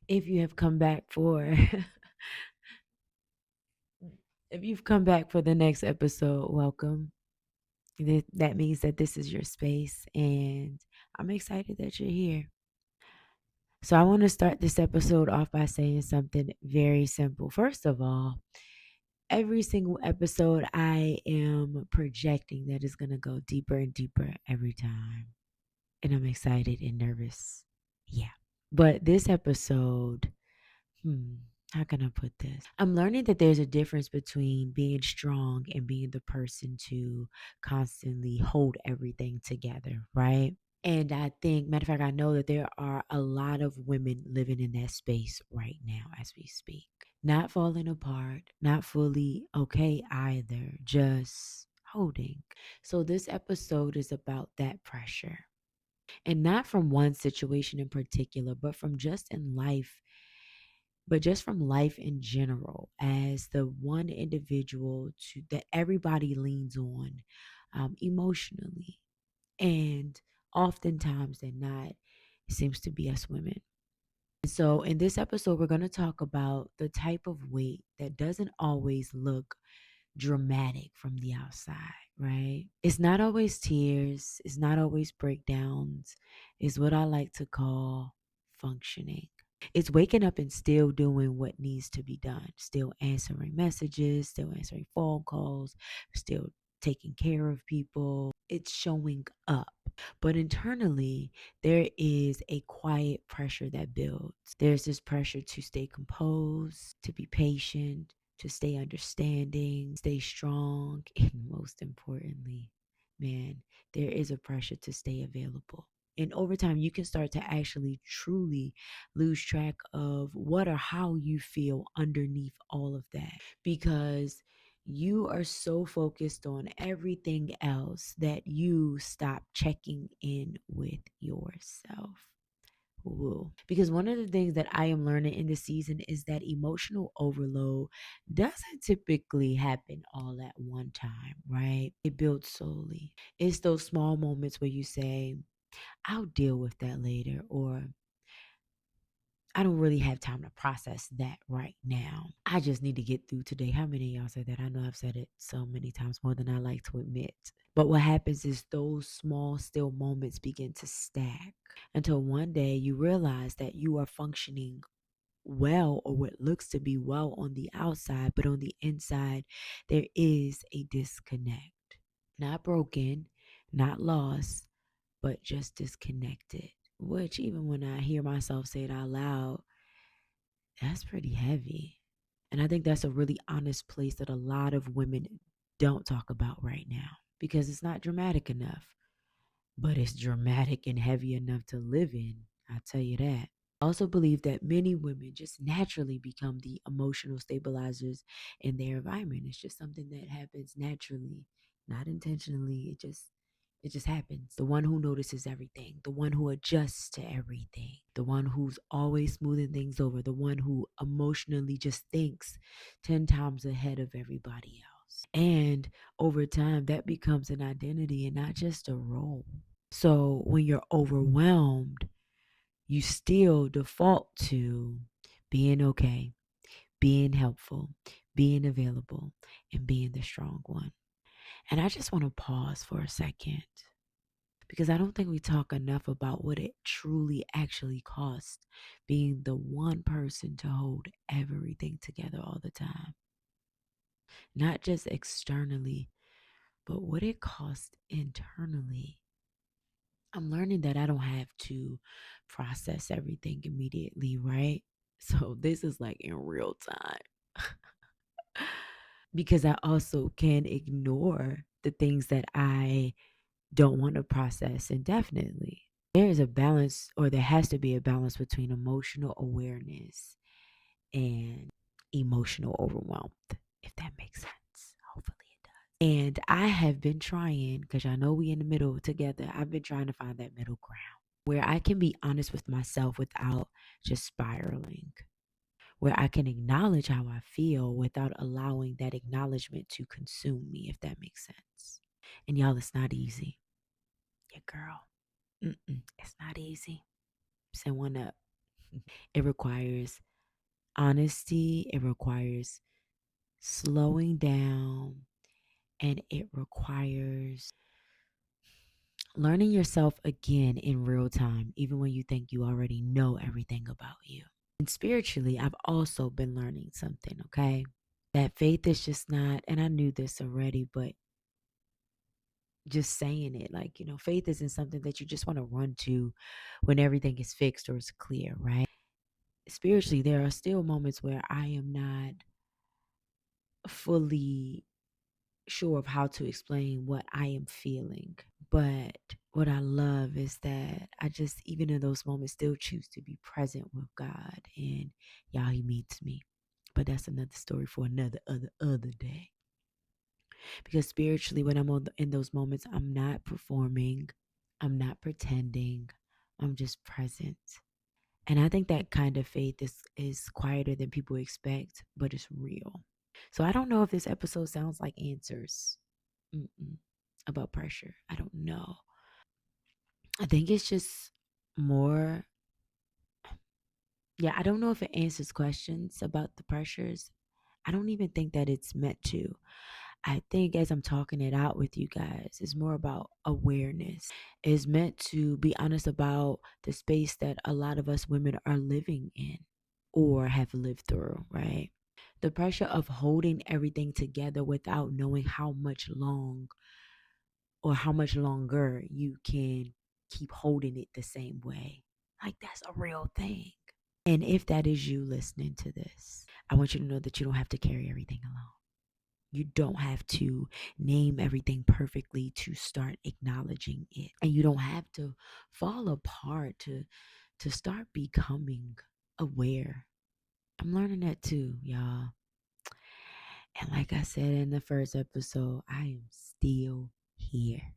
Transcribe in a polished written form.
If you have come back for if you've come back for the next episode, welcome. That means that this is your space and I'm excited that you're here. So I want to start this episode off by saying something very simple. First of all, every single episode I am projecting that is going to go deeper and deeper every time. And I'm excited and nervous. Yeah. But this episode, how can I put this? I'm learning that there's a difference between being strong and being the person to constantly hold everything together, right? And I think, matter of fact, I know that there are a lot of women living in that space right now as we speak. Not falling apart, not fully okay either, just holding. So, this episode is about that pressure. And not from one situation in particular, but from just in life, but just from life in general, as the one individual to that everybody leans on emotionally. And oftentimes than not, it seems to be us women. So, in this episode, we're going to talk about the type of weight that doesn't always look dramatic from the outside, right? It's not always tears, it's not always breakdowns, it's what I like to call functioning. It's waking up and still doing what needs to be done, still answering messages, still answering phone calls, still taking care of people. It's showing up. But internally, there is a quiet pressure that builds. There's this pressure to stay composed, to be patient, to stay understanding, stay strong, and most importantly, man, there is a pressure to stay available. And over time, you can start to actually truly lose track of what or how you feel underneath all of that because you are so focused on everything else that you stop checking in with yourself. Ooh. Because one of the things that I am learning in this season is that emotional overload doesn't typically happen all at one time, right? It builds slowly. It's those small moments where you say, I'll deal with that later, or I don't really have time to process that right now. I just need to get through today. How many of y'all said that? I know I've said it so many times more than I like to admit. But what happens is those small, still moments begin to stack until one day you realize that you are functioning well or what looks to be well on the outside, but on the inside, there is a disconnect. Not broken, not lost, but just disconnected. Which, even when I hear myself say it out loud, that's pretty heavy. And I think that's a really honest place that a lot of women don't talk about right now because it's not dramatic enough, but it's dramatic and heavy enough to live in. I'll tell you that. I also believe that many women just naturally become the emotional stabilizers in their environment. It's just something that happens naturally, not intentionally. it just happens. The one who notices everything, the one who adjusts to everything, the one who's always smoothing things over, the one who emotionally just thinks 10 times ahead of everybody else. And over time, that becomes an identity and not just a role. So when you're overwhelmed, you still default to being okay, being helpful, being available, and being the strong one. And I just want to pause for a second because I don't think we talk enough about what it truly actually costs being the one person to hold everything together all the time. Not just externally, but what it costs internally. I'm learning that I don't have to process everything immediately, right? So this is like in real time. Because I also can ignore the things that I don't want to process indefinitely. There is a balance, or there has to be a balance between emotional awareness and emotional overwhelm, if that makes sense. Hopefully it does. And I have been trying, because I know we in the middle together, I've been trying to find that middle ground where I can be honest with myself without just spiraling, where I can acknowledge how I feel without allowing that acknowledgement to consume me, if that makes sense. And y'all, it's not easy. Yeah, girl. It's not easy. Send one up. It requires honesty, it requires slowing down, and it requires learning yourself again in real time, even when you think you already know everything about you. And spiritually, I've also been learning something, okay? That faith is just not, and I knew this already, but just saying it, like, faith isn't something that you just want to run to when everything is fixed or is clear, right? Spiritually, there are still moments where I am not fully sure of how to explain what I am feeling. But what I love is that I just, even in those moments, still choose to be present with God. And y'all, He meets me. But that's another story for another other day. Because spiritually, when I'm in those moments, I'm not performing, I'm not pretending, I'm just present. And I think that kind of faith is quieter than people expect, but it's real. So I don't know if this episode sounds like answers. Mm-mm. About pressure. I don't know. I think it's just more, yeah, I don't know if it answers questions about the pressures. I don't even think that it's meant to. I think as I'm talking it out with you guys, it's more about awareness. It's meant to be honest about the space that a lot of us women are living in or have lived through, right? The pressure of holding everything together without knowing how much longer you can keep holding it the same way. Like, that's a real thing. And if that is you listening to this, I want you to know that you don't have to carry everything alone. You don't have to name everything perfectly to start acknowledging it. And you don't have to fall apart to start becoming aware. I'm learning that too, y'all. And like I said in the first episode, I am still here.